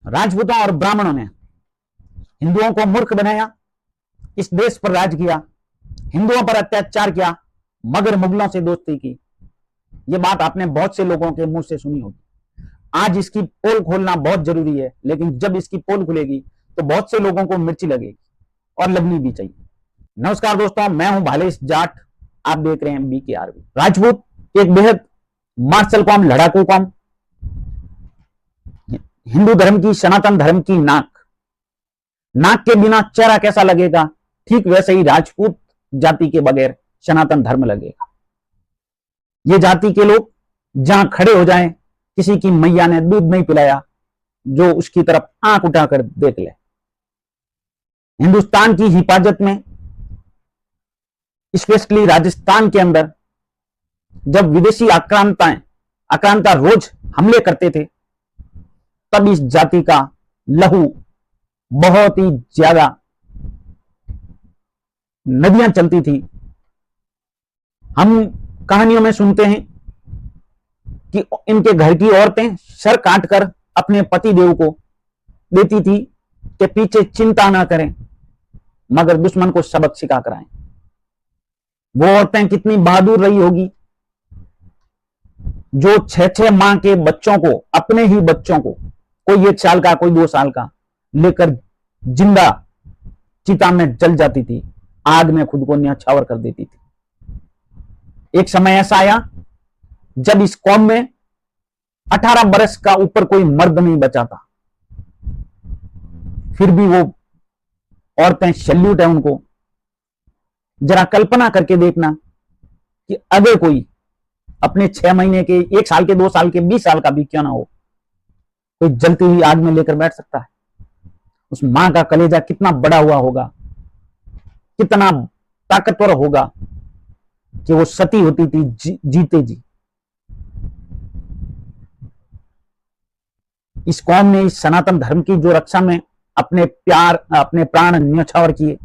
राजपूतों और ब्राह्मणों ने हिंदुओं को मूर्ख बनाया, इस देश पर राज किया, हिंदुओं पर अत्याचार किया, मगर मुगलों से दोस्ती की। यह बात आपने बहुत से लोगों के मुंह से सुनी होगी। आज इसकी पोल खोलना बहुत जरूरी है, लेकिन जब इसकी पोल खुलेगी तो बहुत से लोगों को मिर्ची लगेगी, और लगनी भी चाहिए। नमस्कार दोस्तों, मैं हूं भालेश जाट, आप देख रहे हैं BKRV। राजपूत एक बेहद मार्शल कौम, लड़ाकू कौम, हिंदू धर्म की, सनातन धर्म की नाक के बिना चेहरा कैसा लगेगा, ठीक वैसे ही राजपूत जाति के बगैर सनातन धर्म लगेगा। ये जाति के लोग जहां खड़े हो जाएं, किसी की मैया ने दूध नहीं पिलाया, जो उसकी तरफ आंख उठाकर देख ले। हिंदुस्तान की हिफाजत में, स्पेशली राजस्थान के अंदर, जब विदेशी आक्रांता रोज हमले करते थे, तब इस जाति का लहू बहुत ही ज्यादा नदियां चलती थी। हम कहानियों में सुनते हैं कि इनके घर की औरतें सर काटकर अपने पति देव को देती थी कि पीछे चिंता ना करें, मगर दुश्मन को सबक सिखा कर आए। वो औरतें कितनी बहादुर रही होगी, जो 6-6 माह के बच्चों को, अपने ही बच्चों को, कोई 1 साल का, कोई 2 साल का, लेकर जिंदा चिता में जल जाती थी, आग में खुद को न्यौछावर कर देती थी। एक समय ऐसा आया जब इस कौम में 18 बरस का ऊपर कोई मर्द नहीं बचा था, फिर भी वो औरतें, सैल्यूट है उनको। जरा कल्पना करके देखना कि अगर कोई अपने 6 महीने के, 1 साल के, 2 साल के, 20 साल का भी क्यों ना हो, कोई जलती हुई आग में लेकर बैठ सकता है। उस मां का कलेजा कितना बड़ा हुआ होगा, कितना ताकतवर होगा कि वो सती होती थी जीते जी। इस कौम ने इस सनातन धर्म की जो रक्षा में अपने प्राण न्यौछावर किए,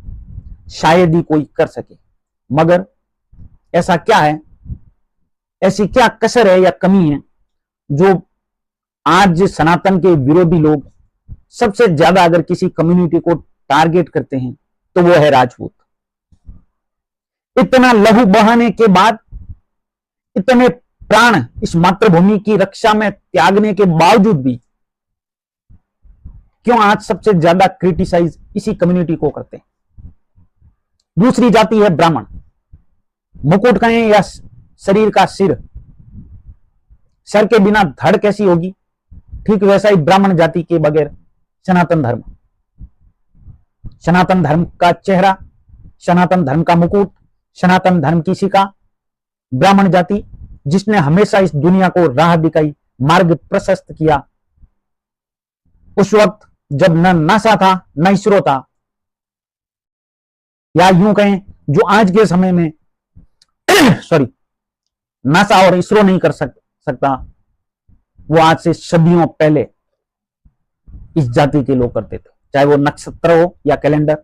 शायद ही कोई कर सके। मगर ऐसा क्या है, ऐसी क्या कसर है या कमी है, जो आज सनातन के विरोधी लोग सबसे ज्यादा अगर किसी कम्युनिटी को टारगेट करते हैं तो वो है राजपूत। इतना लहू बहाने के बाद, इतने प्राण इस मातृभूमि की रक्षा में त्यागने के बावजूद भी क्यों आज सबसे ज्यादा क्रिटिसाइज इसी कम्युनिटी को करते हैं? दूसरी जाति है ब्राह्मण। मुकुट कहें या शरीर का सिर, सर के बिना धड़ कैसी होगी, ठीक वैसा ही ब्राह्मण जाति के बगैर सनातन धर्म। सनातन धर्म का चेहरा, सनातन धर्म का मुकुट, सनातन धर्म की शिखा, ब्राह्मण जाति जिसने हमेशा इस दुनिया को राह दिखाई, मार्ग प्रशस्त किया। उस वक्त जब न नासा था, न इसरो था, या यूं कहें जो आज के समय में सॉरी, नासा और इसरो नहीं कर सकता, वो आज से सदियों पहले इस जाति के लोग करते थे। चाहे वो नक्षत्र हो या कैलेंडर,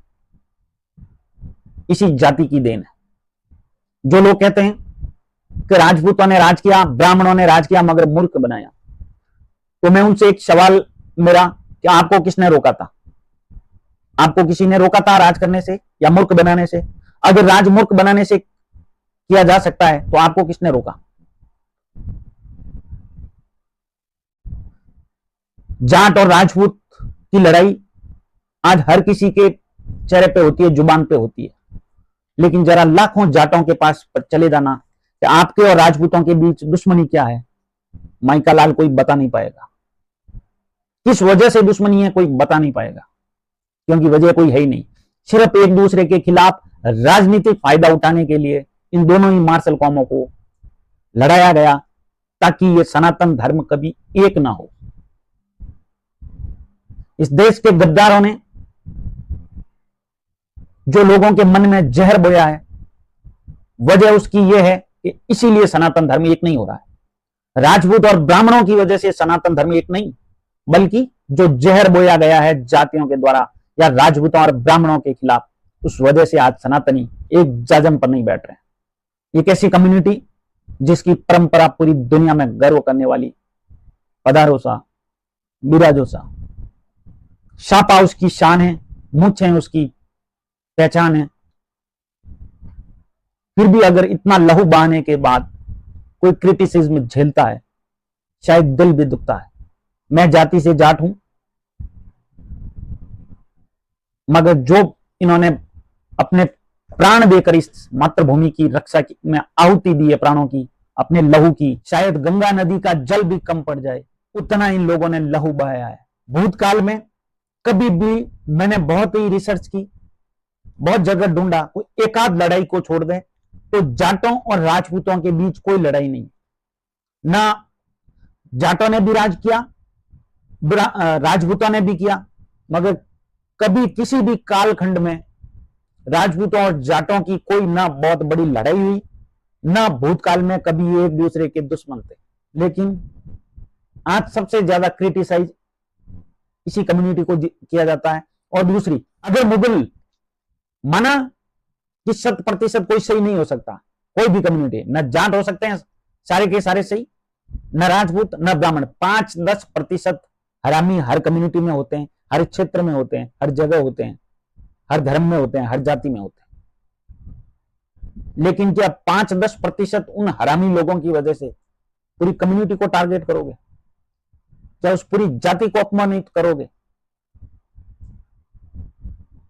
इसी जाति की देन है। जो लोग कहते हैं कि राजपूतों ने राज किया, ब्राह्मणों ने राज किया, मगर मूर्ख बनाया, तो मैं उनसे एक सवाल मेरा कि आपको किसने रोका था? आपको किसी ने रोका था राज करने से या मूर्ख बनाने से? अगर राज मूर्ख बनाने से किया जा सकता है तो आपको किसने रोका? जाट और राजपूत की लड़ाई आज हर किसी के चेहरे पे होती है, जुबान पे होती है, लेकिन जरा लाखों जाटों के पास चले जाना कि आपके और राजपूतों के बीच दुश्मनी क्या है, माइका लाल कोई बता नहीं पाएगा। किस वजह से दुश्मनी है कोई बता नहीं पाएगा, क्योंकि वजह कोई है ही नहीं। सिर्फ एक दूसरे के खिलाफ राजनीतिक फायदा उठाने के लिए इन दोनों ही मार्शल कौमों को लड़ाया गया, ताकि ये सनातन धर्म कभी एक ना हो। इस देश के गद्दारों ने जो लोगों के मन में जहर बोया है, वजह उसकी यह है कि इसीलिए सनातन धर्म एक नहीं हो रहा है। राजपूत और ब्राह्मणों की वजह से सनातन धर्म एक नहीं, बल्कि जो जहर बोया गया है जातियों के द्वारा या राजपूतों और ब्राह्मणों के खिलाफ, उस वजह से आज सनातनी एक जाजम पर नहीं बैठ रहे। एक ऐसी कम्युनिटी जिसकी परंपरा पूरी दुनिया में गर्व करने वाली, पधारो सा, बिराजो सा। छापा उसकी शान है, मूछें उसकी पहचान है। फिर भी अगर इतना लहू बहाने के बाद कोई क्रिटिसिज्म झेलता है, शायद दिल भी दुखता है। मैं जाति से जाट हूं, मगर जो इन्होंने अपने प्राण देकर इस मातृभूमि की रक्षा में आहुति दी है, प्राणों की, अपने लहू की, शायद गंगा नदी का जल भी कम पड़ जाए, उतना इन लोगों ने लहू बहाया है। भूतकाल में कभी भी मैंने बहुत ही रिसर्च की, बहुत जगह ढूंढा, कोई एक आध लड़ाई को छोड़ दे तो जाटों और राजपूतों के बीच कोई लड़ाई नहीं। ना जाटों ने भी राज किया, राजपूतों ने भी किया, मगर कभी किसी भी कालखंड में राजपूतों और जाटों की कोई ना बहुत बड़ी लड़ाई हुई, ना भूतकाल में कभी एक दूसरे के दुश्मन थे। लेकिन आज सबसे ज्यादा क्रिटिसाइज इसी कम्युनिटी को किया जाता है। और दूसरी, अगर मुगल माना कि 100% कोई सही नहीं हो सकता, कोई भी कम्युनिटी, न जाट हो सकते हैं सारे के सारे सही, न राजपूत न ब्राह्मण, 5-10% हरामी हर कम्युनिटी में होते हैं, हर क्षेत्र में होते हैं, हर जगह होते हैं, हर धर्म में होते हैं, हर जाति में होते हैं। लेकिन क्या 5-10% उन हरामी लोगों की वजह से पूरी कम्युनिटी को टारगेट करोगे? क्या उस पूरी जाति को अपमानित करोगे?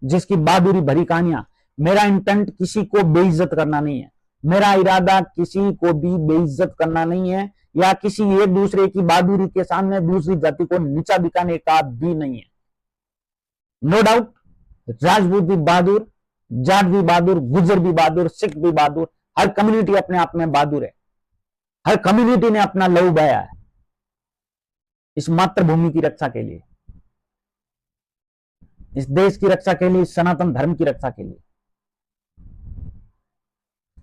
जिसकी बहादुरी भरी कहानियां, मेरा इंटेंट किसी को बेइज्जत करना नहीं है, मेरा इरादा किसी को भी बेइज्जत करना नहीं है, या किसी एक दूसरे की बहादुरी के सामने दूसरी जाति को नीचा दिखाने का भी नहीं है। नो डाउट राजपूत भी बहादुर, जाट भी बहादुर, गुर्जर भी बहादुर, सिख भी बहादुर, हर कम्युनिटी अपने आप में बहादुर है। हर कम्युनिटी ने अपना लहू बहाया है इस मातृभूमि की रक्षा के लिए, इस देश की रक्षा के लिए, सनातन धर्म की रक्षा के लिए।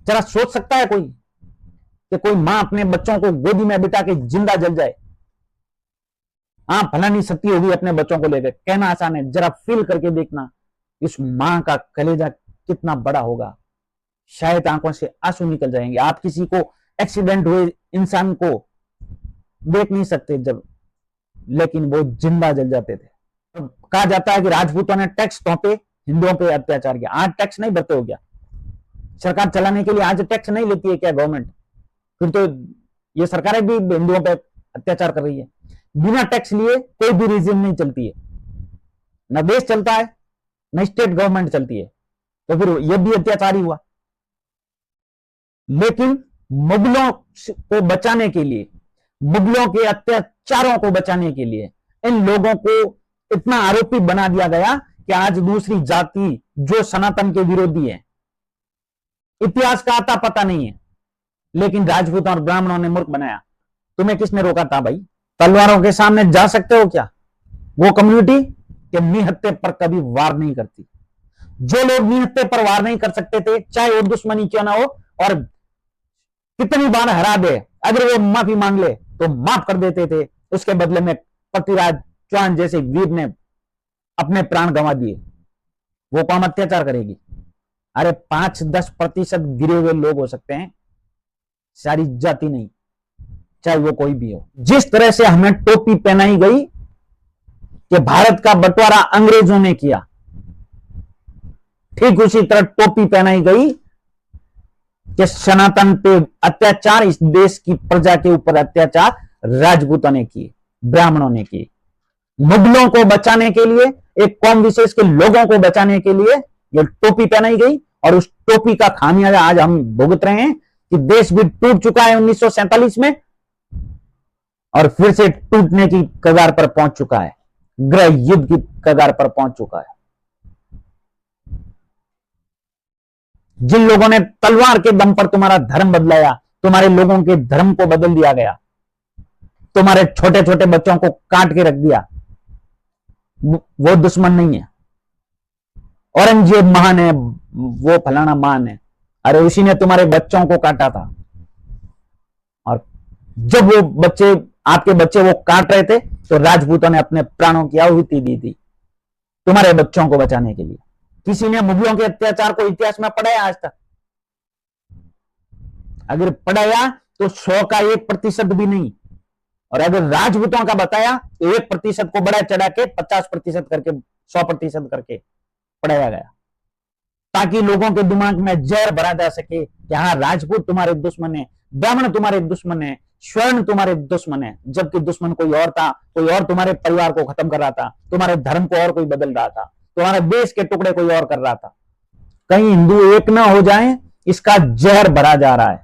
जरा सोच सकता है कोई कि कोई मां अपने बच्चों को गोदी में बिठा के जिंदा जल जाए? हाँ, फलानी सती होगी अपने बच्चों को लेकर, कहना आसान है, जरा फील करके देखना इस मां का कलेजा कितना बड़ा होगा। शायद आंखों से आंसू निकल जाएंगे। आप किसी को एक्सीडेंट हुए इंसान को देख नहीं सकते जब, लेकिन वो जिंदा जल जाते थे। तो कहा जाता है कि राजपूतों ने टैक्स थोपे, हिंदुओं पे अत्याचार किया। आज टैक्स नहीं भरते हो क्या? सरकार चलाने के लिए आज टैक्स नहीं लेती है क्या गवर्नमेंट? फिर तो ये सरकारें भी हिंदुओं पे अत्याचार कर रही है। बिना टैक्स लिए कोई भी रीजन नहीं चलती है, न देश चलता है न स्टेट गवर्नमेंट चलती है, तो फिर यह भी अत्याचार ही हुआ। लेकिन मुगलों को बचाने के लिए, मुगलों के अत्याचारों को बचाने के लिए इन लोगों को इतना आरोपी बना दिया गया कि आज दूसरी जाति जो सनातन के विरोधी है, इतिहास का आता पता नहीं है, लेकिन राजपूतों और ब्राह्मणों ने मूर्ख बनाया। तुम्हें किसने रोका था भाई? तलवारों के सामने जा सकते हो क्या? वो कम्युनिटी के निहत्थे पर कभी वार नहीं करती। जो लोग निहत्थे पर वार नहीं कर सकते थे, चाहे वो दुश्मनी क्यों ना हो और कितनी बार हरा दे, अगर वो माफी मांग ले तो माफ कर देते थे। उसके बदले में पृथ्वीराज चौहान जैसे वीर ने अपने प्राण गंवा दिए। वो कौन अत्याचार करेगी? अरे 5-10% गिरे हुए लोग हो सकते हैं, सारी जाति नहीं, चाहे वो कोई भी हो। जिस तरह से हमें टोपी पहनाई गई कि भारत का बंटवारा अंग्रेजों ने किया, ठीक उसी तरह टोपी पहनाई गई कि सनातन पे अत्याचार, इस देश की प्रजा के ऊपर अत्याचार राजपूतों ने किए, ब्राह्मणों ने किए। मुगलों को बचाने के लिए, एक कौम विशेष के लोगों को बचाने के लिए ये टोपी पहनाई गई, और उस टोपी का खामियाजा आज हम भुगत रहे हैं कि देश भी टूट चुका है 1947 में, और फिर से टूटने की कगार पर पहुंच चुका है, गृह युद्ध की कगार पर पहुंच चुका है। जिन लोगों ने तलवार के दम पर तुम्हारा धर्म बदलाया, तुम्हारे लोगों के धर्म को बदल दिया गया, तुम्हारे छोटे छोटे बच्चों को काट के रख दिया, वो दुश्मन नहीं है। औरंगजेब महान है, वो फलाना महान है, अरे उसी ने तुम्हारे बच्चों को काटा था। और जब वो बच्चे, आपके बच्चे वो काट रहे थे, तो राजपूतों ने अपने प्राणों की आहुति दी थी तुम्हारे बच्चों को बचाने के लिए। किसी ने मुगलों के अत्याचार को इतिहास में पढ़ाया आज तक? अगर पढ़ाया तो 100 का 1% भी नहीं। और अगर राजपूतों का बताया तो 1% को बढ़ा चढ़ा के 50% करके 100% करके पढ़ाया गया, ताकि लोगों के दिमाग में जहर भरा जा सके कि हाँ, राजपूत तुम्हारे दुश्मन है, ब्राह्मण तुम्हारे दुश्मन है, स्वर्ण तुम्हारे दुश्मन है, जबकि दुश्मन कोई और था, कोई और तुम्हारे परिवार को खत्म कर रहा था, तुम्हारे धर्म को और कोई बदल रहा था, तुम्हारे देश के टुकड़े कोई और कर रहा था। कहीं हिंदू एक ना हो जाए, इसका जहर भरा जा रहा है।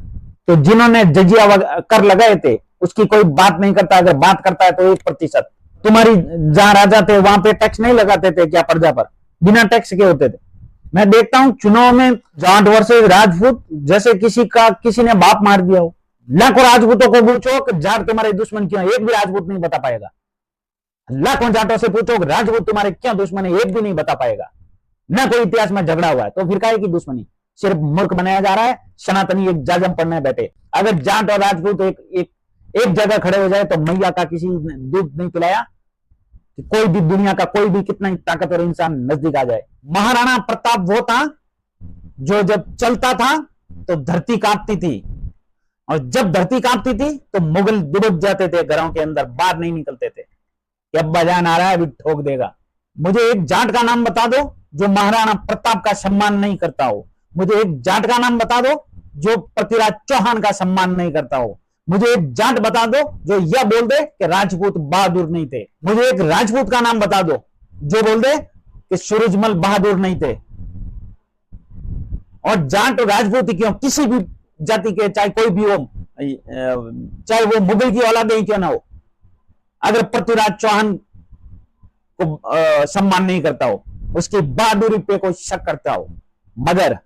तो जिन्होंने जजिया कर लगाए थे उसकी कोई बात नहीं करता, अगर बात करता है तो 1%। तुम्हारी जहां राजा थे वहां पे टैक्स नहीं लगाते थे क्या प्रजा पर? बिना टैक्स के होते थे। मैं देखता हूं चुनाव में जाट वर्सेस राजपूत, जैसे किसी ने बाप मार दिया हो। लाखों राजपूतों को पूछो कि जाट तुम्हारे दुश्मन क्यों है, एक भी राजपूत नहीं बता पाएगा। लाखों जाटों से पूछो कि राजपूत तुम्हारे क्यों दुश्मन है, एक भी नहीं बता पाएगा। ना कोई इतिहास में झगड़ा हुआ है, तो फिर काहे की दुश्मनी? सिर्फ मूर्ख बनाया जा रहा है। सनातनी एक जाजम पढ़ने बैठे। अगर जाट और राजपूत एक जगह खड़े हो जाए तो मैया का किसी ने दूध नहीं पिलाया कि कोई भी दुनिया का कोई भी कितना ही ताकतवर इंसान नजदीक आ जाए। महाराणा प्रताप वो था जो जब चलता था तो धरती कांपती थी, और जब धरती कांपती थी तो मुगल दुबक जाते थे घरों के अंदर, बाहर नहीं निकलते थे कि अब्बा जान आ रहा है अभी ठोक देगा। मुझे एक जाट का नाम बता दो जो महाराणा प्रताप का सम्मान नहीं करता हो। मुझे एक जाट का नाम बता दो जो पृथ्वीराज चौहान का सम्मान नहीं करता हो। मुझे एक जाट बता दो जो यह बोल दे कि राजपूत बहादुर नहीं थे। मुझे एक राजपूत का नाम बता दो जो बोल दे कि सूरजमल बहादुर नहीं थे। और जाट और राजपूत क्यों, किसी भी जाति के, चाहे कोई भी हो, चाहे वो मुगल की औलाद ही क्यों ना हो, अगर पृथ्वीराज चौहान को सम्मान नहीं करता हो, उसकी बहादुरी पे कोई शक करता हो, मगर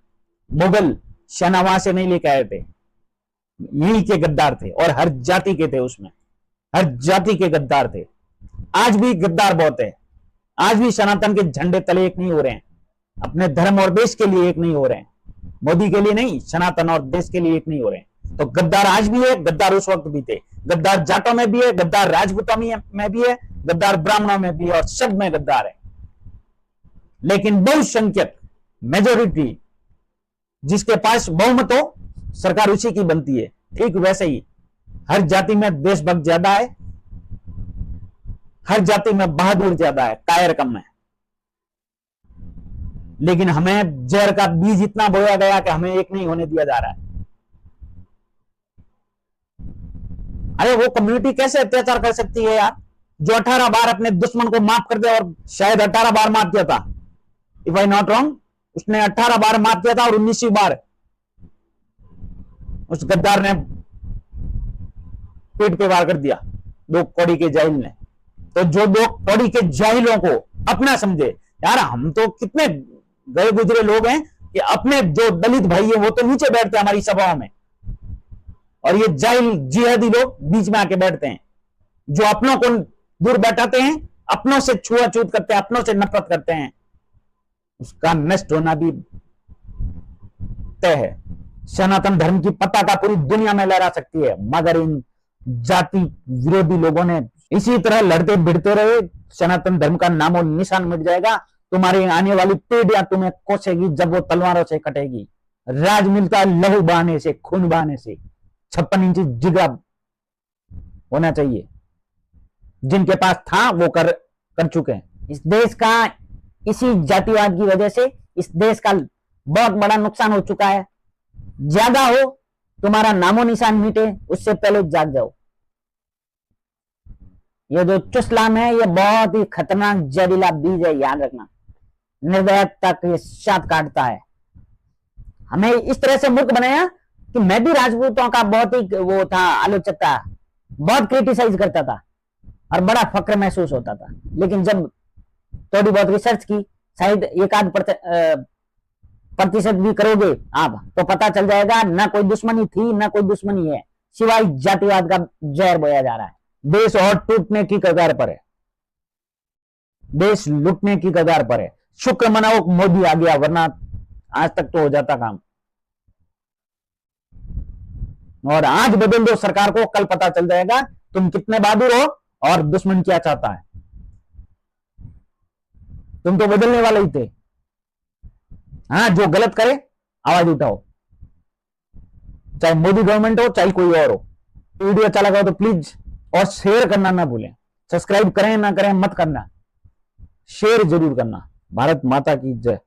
मुगल सेना वहां से नहीं लेके आए थे, यही के गद्दार थे और हर जाति के थे, उसमें हर जाति के गद्दार थे। आज भी गद्दार बहुत है। आज भी सनातन के झंडे तले एक नहीं हो रहे हैं, अपने धर्म और देश के लिए एक नहीं हो रहे हैं। मोदी के लिए नहीं, सनातन और देश के लिए एक नहीं हो रहे हैं। तो गद्दार आज भी है, गद्दार उस वक्त भी थे। गद्दार जाटों में भी है, गद्दार राजपूतों में भी है, गद्दार ब्राह्मणों में भी है, और सब में गद्दार है। लेकिन बहुसंख्यक मेजोरिटी जिसके पास बहुमत हो, सरकार उसी की बनती है। ठीक वैसे ही हर जाति में देशभक्त ज्यादा है, हर जाति में बहादुर ज्यादा है, कायर कम है। लेकिन हमें जहर का बीज इतना बोया गया कि हमें एक नहीं होने दिया जा रहा है। अरे वो कम्युनिटी कैसे अत्याचार कर सकती है यार, जो 18 बार अपने दुश्मन को माफ कर दे, और शायद 18 बार माफ किया था, इफ आई नॉट रॉन्ग, उसने 18 बार माफ किया था और 19वीं बार उस गद्दार ने पीठ पे वार कर दिया, 2 कौड़ी के जाहिल ने। तो जो 2 कौड़ी के जाहिलों को अपना समझे, यार हम तो कितने गए गुजरे लोग हैं कि अपने जो दलित भाई है वो तो नीचे बैठते हैं हमारी सभाओं में, और ये जाहिल जिहादी लोग बीच में आके बैठते हैं, जो अपनों को दूर बैठाते हैं, अपनों से छुआछूत करते हैं, अपनों से नफरत करते हैं। उसका नष्ट होना भी तय है। सनातन धर्म की पताका पूरी दुनिया में लहरा सकती है, मगर इन जाति विरोधी लोगों ने इसी तरह लड़ते भिड़ते रहे, सनातन धर्म का नामो निशान मिट जाएगा। तुम्हारी आने वाली पीढ़ियां तुम्हें कोसेगी जब वो तलवारों से कटेगी। राज मिलता है लहू बहाने से, खून बहाने से। 56 इंची जिगरा होना चाहिए। जिनके पास था वो कर चुके हैं। इस देश का इसी जातिवाद की वजह से इस देश का बहुत बड़ा नुकसान हो चुका है। ज्यादा हो, तुम्हारा नामो निशान मिटे, उससे पहले जाग जाओ। ये जो चुस्लाम है ये बहुत ही खतरनाक जहरीला बीज है, याद रखना। निर्दय तक ये साथ काटता है। हमें इस तरह से मूर्ख बनाया कि मैं भी राजपूतों का बहुत ही वो था, आलोचक था, बहुत क्रिटिसाइज करता था और बड़ा फक्र महसूस होता था। लेकिन जब थोड़ी बहुत रिसर्च की, शायद 1-8% भी करोगे आप, तो पता चल जाएगा ना कोई दुश्मनी थी ना कोई दुश्मनी है, सिवाय जातिवाद का जहर बोया जा रहा है। देश और टूटने की कगार पर है, देश लुटने की कगार पर है। शुक्र मनाओ मोदी आ गया, वरना आज तक तो हो जाता काम। और आज बदल दो सरकार को, कल पता चल जाएगा तुम कितने बहादुर हो और दुश्मन क्या चाहता है। तुम तो बदलने वाले ही थे। हाँ, जो गलत करे आवाज उठाओ, चाहे मोदी गवर्नमेंट हो चाहे कोई और हो। वीडियो अच्छा लगा हो तो प्लीज और शेयर करना ना भूलें। सब्सक्राइब करें ना करें मत करना, शेयर जरूर करना। भारत माता की जय।